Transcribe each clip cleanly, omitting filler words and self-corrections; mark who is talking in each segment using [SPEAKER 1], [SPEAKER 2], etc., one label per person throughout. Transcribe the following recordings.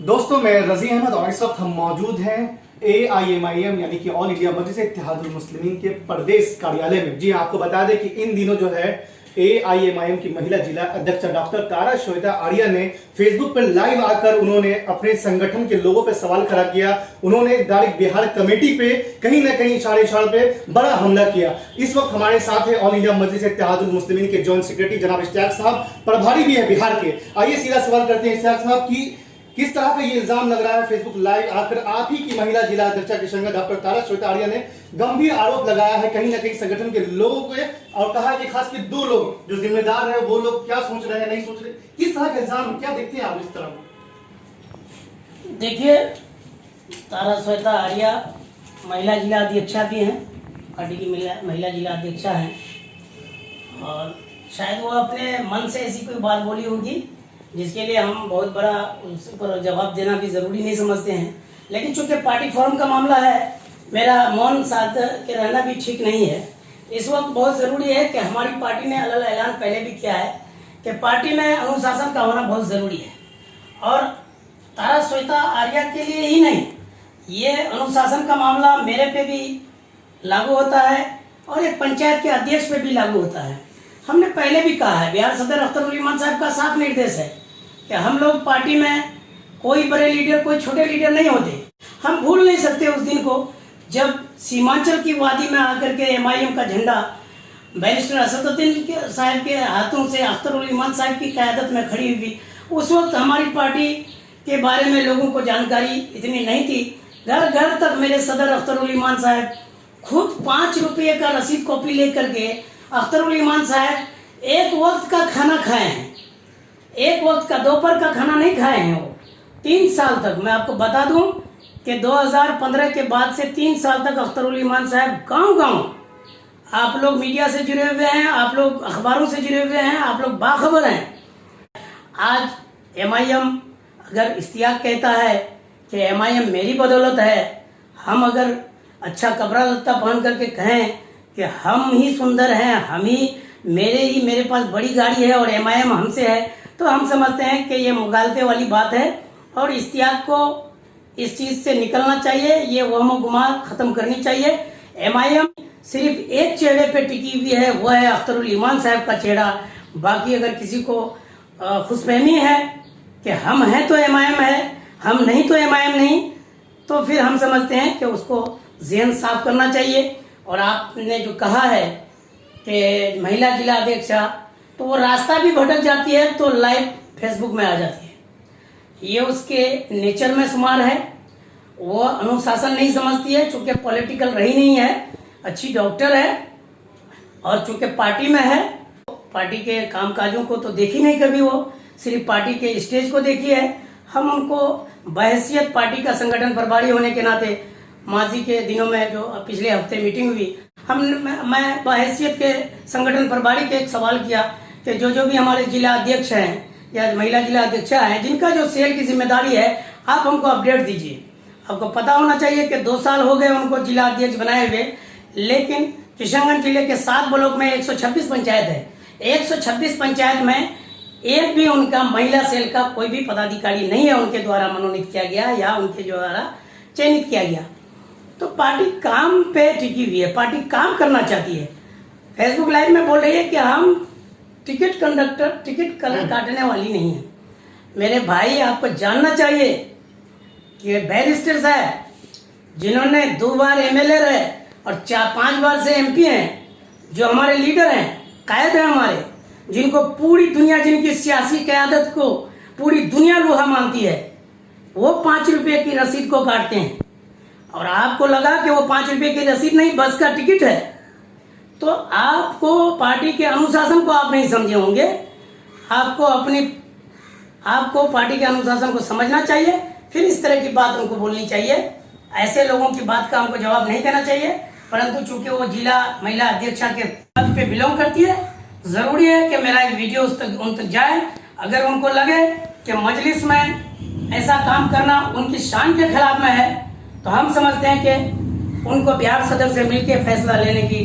[SPEAKER 1] दोस्तों मैं रजी अहमद और इस वक्त हम मौजूद हैं AIMIM यानी कि ऑल इंडिया मजलिस इत्तेहादुल मुस्लिमीन के प्रदेश कार्यालय में। जी आपको बता दें कि इन दिनों जो है AIMIM की महिला जिला अध्यक्ष डॉक्टर तारा श्वेता आर्या ने फेसबुक पर लाइव आकर उन्होंने अपने संगठन के लोगों पे सवाल खड़ा किया। उन्होंने डायरेक्ट बिहार कमेटी पे कहीं ना कहीं इशारे पे बड़ा हमला किया। इस वक्त हमारे साथ है ऑल इंडिया मजलिस इत्तेहादुल मुस्लिमीन के जॉइंट सेक्रेटरी जनाब इश्तियाक साहब, प्रभारी भी है बिहार के। आइए सीधा सवाल करते हैं इश्तियाक साहब की किस तरह का ये इल्जाम लग रहा है फेसबुक लाइव आकर आप ही की महिला जिला अध्यक्षा के संग डॉक्टर तारा श्वेता आर्या ने गंभीर आरोप लगाया है कहीं ना कहीं संगठन के लोगों पे, और कहा कि खास कर दो लोग जो जिम्मेदार है वो लोग क्या सोच रहे हैं नहीं सोच रहे, किस तरह का इल्जाम क्या देखते हैं आप इस तरह?
[SPEAKER 2] देखिए, तारा श्वेता आर्या महिला जिला अध्यक्षा भी हैं, पार्टी की महिला जिला अध्यक्षा हैं, और शायद वो अपने मन से ऐसी कोई बात बोली होगी जिसके लिए हम बहुत बड़ा उस पर जवाब देना भी ज़रूरी नहीं समझते हैं। लेकिन चूंकि पार्टी फॉर्म का मामला है, मेरा मौन साध के रहना भी ठीक नहीं है। इस वक्त बहुत ज़रूरी है कि हमारी पार्टी ने अलग ऐलान पहले भी किया है कि पार्टी में अनुशासन का होना बहुत ज़रूरी है, और तारा श्वेता आर्या के लिए ही नहीं, ये अनुशासन का मामला मेरे पे भी लागू होता है और एक पंचायत के अध्यक्ष पे भी लागू होता है। हमने पहले भी कहा है, बिहार सदर अख्तर उल साहब का साफ निर्देश है कि हम लोग पार्टी में कोई बड़े लीडर कोई छोटे लीडर नहीं होते। हम भूल नहीं सकते उस दिन को जब सीमांचल की वादी में आकर के MIM का झंडा बैरिस्टर असदुद्दीन साहब के हाथों से अख्तर उल साहब की क़यादत में खड़ी हुई। उस वक्त हमारी पार्टी के बारे में लोगों को जानकारी इतनी नहीं थी। घर घर तक मेरे सदर अख्तर उल साहब खुद 5 रुपये का रसीद कॉपी लेकर के अख्तर उल साहब एक वक्त का खाना खाए हैं, एक वक्त का दोपहर का खाना नहीं खाए हैं वो 3 साल तक। मैं आपको बता दूं कि 2015 के बाद से 3 साल तक अख्तर उल साहब गांव-गांव, आप लोग मीडिया से जुड़े हुए हैं, आप लोग अखबारों से जुड़े हुए हैं, आप लोग बाखबर हैं। आज MIM अगर इश्तियाक कहता है कि MIM मेरी बदौलत है, हम अगर अच्छा कपड़ा लत्ता पहन करके कहें कि हम ही सुंदर हैं, हम ही मेरे पास बड़ी गाड़ी है और MIM हमसे है, तो हम समझते हैं कि ये मुगालते वाली बात है और इश्तियाक को इस चीज़ से निकलना चाहिए। ये वहम गुमा ख़त्म करनी चाहिए। MIM सिर्फ एक चेहरे पे टिकी हुई है, वो है अख्तर उल साहब का चेहरा। बाकी अगर किसी को खुशफहमी है कि हम हैं तो MIM है, हम नहीं तो MIM नहीं, तो फिर हम समझते हैं कि उसको ज़हन साफ करना चाहिए। और आपने जो कहा है कि महिला जिला अध्यक्षा, तो वो रास्ता भी भटक जाती है तो लाइव फेसबुक में आ जाती है। ये उसके नेचर में शुमार है। वो अनुशासन नहीं समझती है, चूँकि पॉलिटिकल रही नहीं है, अच्छी डॉक्टर है, और चूँकि पार्टी में है, पार्टी के कामकाजों को तो देखी नहीं कभी, वो सिर्फ पार्टी के स्टेज को देखी है। हम उनको बहैसियत पार्टी का संगठन प्रभारी होने के नाते, माजी के दिनों में जो पिछले हफ्ते मीटिंग हुई, मैं बहैसियत के संगठन प्रभारी के एक सवाल किया कि जो भी हमारे जिला अध्यक्ष हैं या महिला जिला अध्यक्षा हैं, जिनका जो सेल की जिम्मेदारी है, आप हमको अपडेट दीजिए। आपको पता होना चाहिए कि 2 साल हो गए उनको जिला अध्यक्ष बनाए हुए, लेकिन किशनगंज जिले के 7 ब्लॉक में 126 पंचायत है। 126 पंचायत में एक भी उनका महिला सेल का कोई भी पदाधिकारी नहीं है उनके द्वारा मनोनीत किया गया या उनके द्वारा चयनित किया गया। तो पार्टी काम पे टिकी हुई है, पार्टी काम करना चाहती है। फेसबुक लाइव में बोल रही है कि हम टिकट काटने वाली नहीं है। मेरे भाई, आपको जानना चाहिए कि बैरिस्टर साहब जिन्होंने 2 बार MLA रहे और 4-5 बार से MP हैं, जो हमारे लीडर हैं, कायद हैं हमारे, जिनको पूरी दुनिया, जिनकी सियासी क़यादत को पूरी दुनिया लोहा मानती है, वो 5 रुपये की रसीद को काटते हैं। और आपको लगा कि वो 5 रुपये की रसीद नहीं, बस का टिकट है, तो आपको पार्टी के अनुशासन को आप नहीं समझे होंगे। आपको पार्टी के अनुशासन को समझना चाहिए, फिर इस तरह की बात उनको बोलनी चाहिए। ऐसे लोगों की बात का हमको जवाब नहीं देना चाहिए, परंतु चूंकि वो जिला महिला अध्यक्षा के पद पे बिलोंग करती है, ज़रूरी है कि मेरा एक वीडियो उन तक जाए। अगर उनको लगे कि मजलिस में ऐसा काम करना उनकी शान के खिलाफ में है, तो हम समझते हैं कि उनको बिहार सदर से मिलकर फैसला लेने की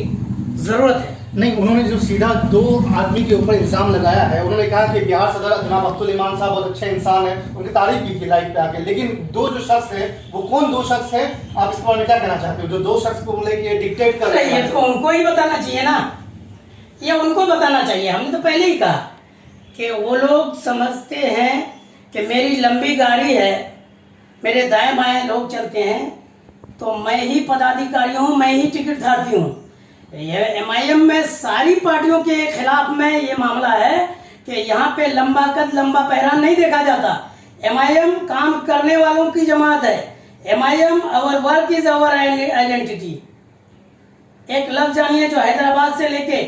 [SPEAKER 2] ज़रूरत है।
[SPEAKER 1] नहीं, उन्होंने जो सीधा दो आदमी के ऊपर इल्जाम लगाया है, उन्होंने कहा कि बिहार सदर जनाब अब्दुल इमान साहब बहुत अच्छे इंसान है, उनकी तारीफ की थी लाइव पे आके, लेकिन दो जो शख्स है वो कौन दो शख्स है, आप इस बारे में क्या कहना चाहते हो? जो दो शख्स को बोले कि ये डिक्टेट कर रहे
[SPEAKER 2] ये
[SPEAKER 1] हैं,
[SPEAKER 2] तो उनको ही बताना चाहिए ना, ये उनको बताना चाहिए। हमने तो पहले ही कहा कि वो लोग समझते हैं कि मेरी लंबी गाड़ी है, मेरे दाएं बाएं लोग चलते हैं, तो मैं ही पदाधिकारी हूँ, मैं ही टिकट धारती हूँ। ये MIM में सारी पार्टियों के खिलाफ में ये मामला है कि यहाँ पे लंबा कद लंबा पहरान नहीं देखा जाता। MIM काम करने वालों की जमात है। MIM our work is our identity. एक लफ्ज जानिए जो हैदराबाद से लेके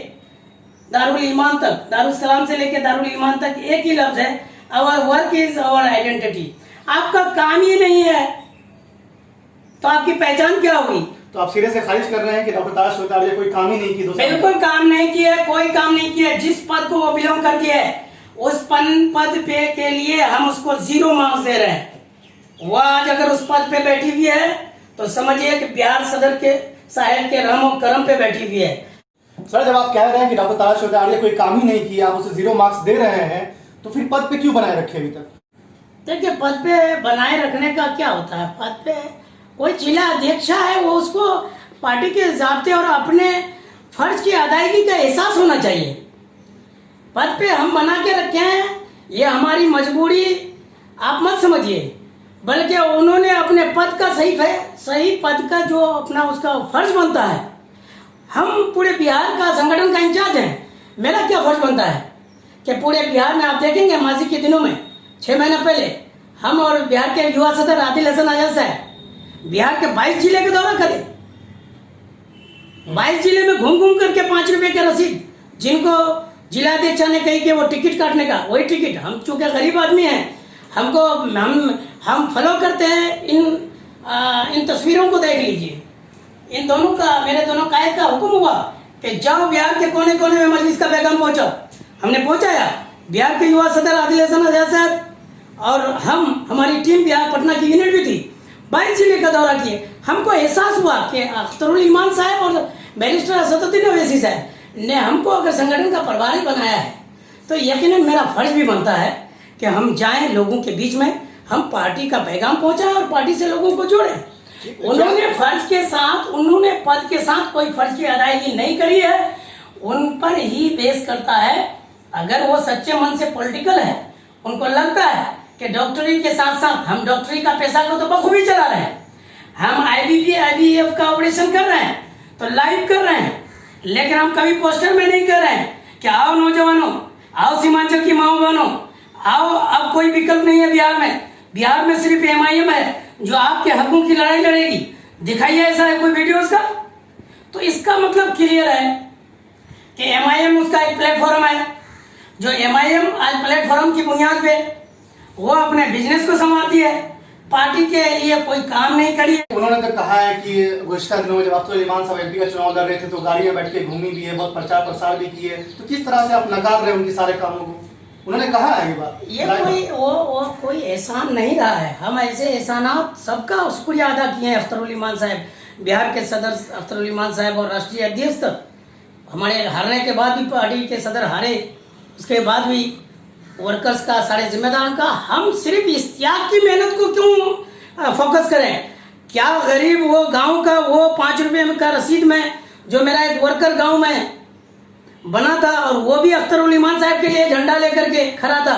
[SPEAKER 2] दारुल ईमान तक, दारुल सलाम से लेके दारुल ईमान तक एक ही लफ्ज है, our work is our identity. आपका काम ही नहीं है तो आपकी पहचान क्या होगी?
[SPEAKER 1] तो आप सिरे से खारिज कर रहे हैं कि डॉक्टर तारा शोतारिया कोई काम ही नहीं की?
[SPEAKER 2] बिल्कुल काम नहीं किया, कोई काम नहीं किया। जिस पद को वो बिलोंग करती है उस पद पे के लिए हम उसको 0 मार्क्स दे रहे हैं। वह आज अगर उस पद पे बैठी हुई है तो समझिए कि बिहार सदर के साहेब के रहम और करम पे बैठी हुई है।
[SPEAKER 1] सर, जब आप कह रहे हैं कि डॉक्टर तारा शोतारिया कोई काम ही नहीं किया, आप उसे 0 मार्क्स दे रहे हैं, तो फिर पद पे क्यों बनाए रखे अभी तक?
[SPEAKER 2] देखिए, पद पे बनाए रखने का क्या होता है? पद पे कोई जिला अध्यक्ष है, वो उसको पार्टी के ज़ाब्ते और अपने फर्ज की अदायगी का एहसास होना चाहिए। पद पे हम बना के रखे हैं, ये हमारी मजबूरी आप मत समझिए, बल्कि उन्होंने अपने पद का सही पद का जो अपना उसका फर्ज बनता है। हम पूरे बिहार का संगठन का इंचार्ज हैं, मेरा क्या फर्ज बनता है कि पूरे बिहार में आप देखेंगे माजी के दिनों में 6 महीने पहले हम और बिहार के युवा सदर आदिल हसन आजाद साहब बिहार के 22 जिले का दौरा करें। 22 जिले में घूम घूम करके 5 रुपए के रसीद, जिनको जिलाध्यक्ष ने कही कि वो टिकट काटने का, वही टिकट हम चूंकि गरीब आदमी हैं, हमको हम फॉलो करते हैं। इन तस्वीरों को देख लीजिए। इन दोनों का, मेरे दोनों कायद का हुक्म हुआ कि जाओ बिहार के कोने कोने में मजलिस का पैगाम पहुंचाओ। हमने पहुंचाया। बिहार के युवा सदर आदिल हसन आजाद साहब और हमारी टीम बिहार पटना की यूनिट भी थी, 22 जिले का दौरा किए। हमको एहसास हुआ कि अख्तरुल ईमान साहब और बैरिस्टर असदुद्दीन ओवैसी साहब ने हमको अगर संगठन का प्रभारी बनाया है तो यकीनन मेरा फर्ज भी बनता है कि हम जाएं लोगों के बीच में, हम पार्टी का पैगाम पहुंचाएं और पार्टी से लोगों को जोड़ें। उन्होंने फर्ज के साथ, उन्होंने पद के साथ कोई फर्ज की अदायगी नहीं करी है, उन पर ही बेस करता है। अगर वो सच्चे मन से पॉलिटिकल है, उनको लगता है कि डॉक्टरी के साथ साथ हम डॉक्टरी का पैसा को तो बखूबी चला रहे हैं, हम IBF का ऑपरेशन कर रहे हैं, तो लाइव कर रहे हैं, लेकिन हम कभी पोस्टर में नहीं कर रहे हैं कि आओ नौजवानों, आओ सीमांचल की माओ बहनों, आओ। अब कोई विकल्प नहीं है बिहार में। बिहार में सिर्फ MIM है जो आपके हकों की लड़ाई लड़ेगी। दिखाइए ऐसा है कोई वीडियो उसका। तो इसका मतलब क्लियर है कि MIM उसका एक प्लेटफॉर्म है, जो MIM आज प्लेटफॉर्म की बुनियाद पे वो अपने बिजनेस को संभालती है, पार्टी के लिए कोई काम नहीं करी है।
[SPEAKER 1] उन्होंने तो कहा है कि गुज़श्ता दिनों में जब अब्दुल इमान साहब MP का चुनाव लड़ रहे थे तो गाड़ी में बैठ के घूमी भी है, बहुत प्रचार प्रसार भी किए, तो किस तरह से आप नकार रहे हैं उनके सारे कामों को? उन्होंने कहा है ये बात।
[SPEAKER 2] ये कोई एहसान नहीं रहा है। हम ऐसे एहसानात सबका शुक्रिया अदा किए हैं। अख्तरुल ईमान साहब, बिहार के सदर अख्तरुल ईमान साहब और राष्ट्रीय अध्यक्ष तक, हमारे हारने के बाद भी पार्टी के सदर हारे, उसके बाद भी वर्कर्स का, सारे जिम्मेदारों का, हम सिर्फ इस त्याग की मेहनत को क्यों फोकस करें? क्या गरीब वो गांव का वो 5 रुपये का रसीद में जो मेरा एक वर्कर गांव में बना था और वो भी अख्तरुल ईमान साहब के लिए झंडा लेकर के खड़ा था,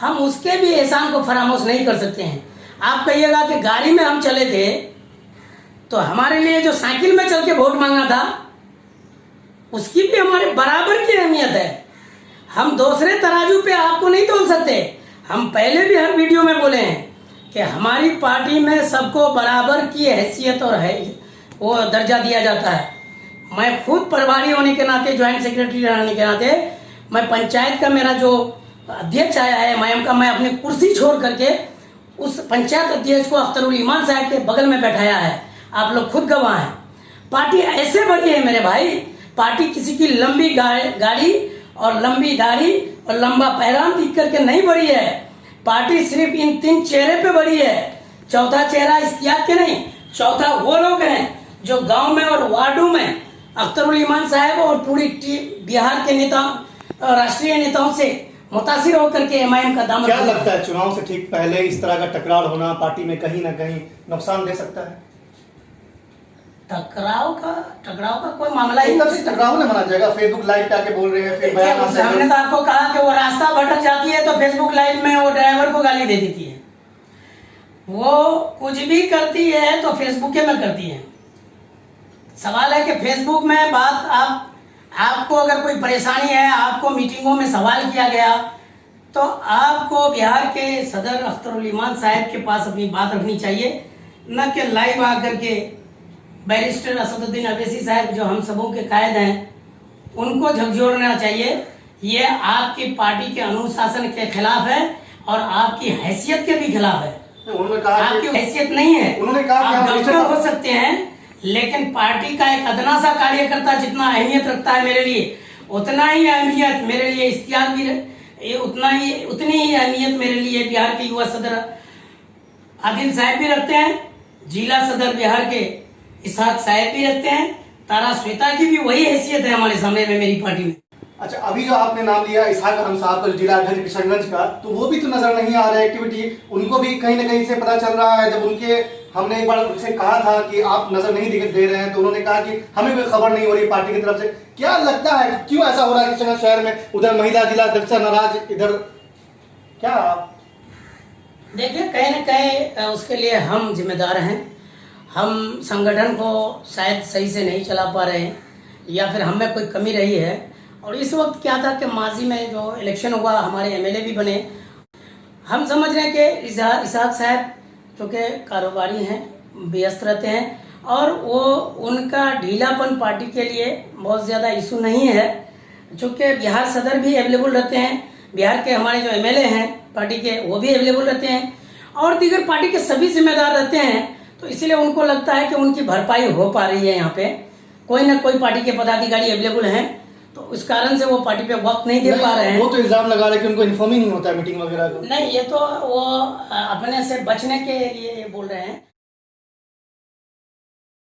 [SPEAKER 2] हम उसके भी एहसान को फरामोश नहीं कर सकते हैं। आप कहिएगा कि गाड़ी में हम चले थे तो हमारे लिए जो साइकिल में चल के वोट मांगना था उसकी भी हमारे बराबर की अहमियत है। हम दूसरे तराजू पे आपको नहीं तोल सकते। हम पहले भी हर वीडियो में बोले हैं कि हमारी पार्टी में सबको बराबर की हैसियत और है वो दर्जा दिया जाता है। मैं खुद प्रभारी होने के नाते, ज्वाइंट सेक्रेटरी रहने के नाते, मैं पंचायत का मेरा जो अध्यक्ष आया है MIM का, मैं अपनी कुर्सी छोड़ करके उस पंचायत अध्यक्ष को अख्तरुल ईमान साहब के बगल में बैठाया है। आप लोग खुद गवाह हैं। पार्टी ऐसे बढ़ी है मेरे भाई, पार्टी किसी की लंबी गाड़ी और लंबी दाढ़ी और लंबा पहरान दिख करके नहीं बढ़ी है। पार्टी सिर्फ इन 3 चेहरे पे बढ़ी है। चौथा चेहरा इस त्याग के नहीं, चौथा वो लोग हैं जो गांव में और वार्डों में अख्तरुल ईमान साहब और पूरी टीम बिहार के नेताओं, राष्ट्रीय नेताओं से मुतासिर होकर के एमआईएम का दामन।
[SPEAKER 1] क्या लगता है चुनाव से ठीक पहले इस तरह का टकराव होना पार्टी में कहीं ना कहीं नुकसान दे सकता है?
[SPEAKER 2] टकराव का कोई मामला ही
[SPEAKER 1] एकदम से टकराव ना माना जाएगा। फेसबुक लाइव पे आके बोल रहे हैं, फिर बयान आता है।
[SPEAKER 2] हमने तो आपको कहा कि वो रास्ता भटक जाती है तो फेसबुक लाइव में वो ड्राइवर को गाली दे देती है। वो कुछ भी करती है तो फेसबुक में करती है। सवाल है कि फेसबुक में बात आपको अगर कोई परेशानी है, आपको मीटिंगों में सवाल किया गया, तो आपको बिहार के सदर अख्तरुल ईमान साहब के पास अपनी बात रखनी चाहिए, न कि लाइव आकर के बैरिस्टर असदुद्दीन अवैसी साहब जो हम सबों के कायद हैं उनको झकझोरना चाहिए। ये आपकी पार्टी के अनुशासन के खिलाफ है और आपकी हैसियत के भी खिलाफ है।
[SPEAKER 1] उन्होंने कहा
[SPEAKER 2] आपकी हैसियत नहीं है।
[SPEAKER 1] उन्होंने कहा
[SPEAKER 2] आप डॉक्टर हो सकते हैं, लेकिन पार्टी का एक अदना सा कार्यकर्ता जितना अहमियत रखता है मेरे लिए, उतना ही अहमियत मेरे लिए इश्तियाक भी, उतनी ही अहमियत मेरे लिए बिहार के युवा सदर आदिल साहब भी रखते हैं, जिला सदर बिहार के इसहाक साहब भी रखते हैं, तारा श्वेता की भी वही हैसियत है हमारे सामने में, मेरी पार्टी में।
[SPEAKER 1] अच्छा, अभी जो आपने नाम लिया इसहाक अहम साहब का, जिला अध्यक्ष किशनगंज का, तो वो भी तो नजर नहीं आ रहा है एक्टिविटी। उनको भी कहीं ना कहीं से पता चल रहा है। जब हमने एक बार उनसे कहा था कि आप नजर नहीं दे रहे हैं, तो उन्होंने कहा कि हमें कोई खबर नहीं हो रही पार्टी की तरफ से। क्या लगता है क्यों ऐसा हो रहा है किशनगंज शहर में? उधर महिला जिला अध्यक्ष नाराज, इधर क्या?
[SPEAKER 2] देखिए, कहीं ना कहीं उसके लिए हम जिम्मेदार हैं। हम संगठन को शायद सही से नहीं चला पा रहे हैं, या फिर हम में कोई कमी रही है। और इस वक्त क्या था कि माजी में जो इलेक्शन हुआ, हमारे एमएलए भी बने। हम समझ रहे हैं कि इसहाक साहब चूँकि कारोबारी हैं, व्यस्त रहते हैं, और वो उनका ढीलापन पार्टी के लिए बहुत ज़्यादा इशू नहीं है। चूँकि बिहार सदर भी अवेलेबल रहते हैं, बिहार के हमारे जो एमएलए हैं पार्टी के, वो भी अवेलेबल रहते हैं, और दीगर पार्टी के सभी जिम्मेदार रहते हैं। तो इसलिए उनको लगता है कि उनकी भरपाई हो पा रही है। यहाँ पे कोई ना कोई पार्टी के पदाधिकारी अवेलेबल हैं, तो इस कारण से वो पार्टी पे वक्त नहीं दे पा रहे हैं।
[SPEAKER 1] वो तो इल्जाम लगा रहे हैं कि उनको इन्फॉर्म ही नहीं होता है मीटिंग वगैरह का।
[SPEAKER 2] नहीं, ये तो वो अपने से बचने के लिए बोल रहे हैं।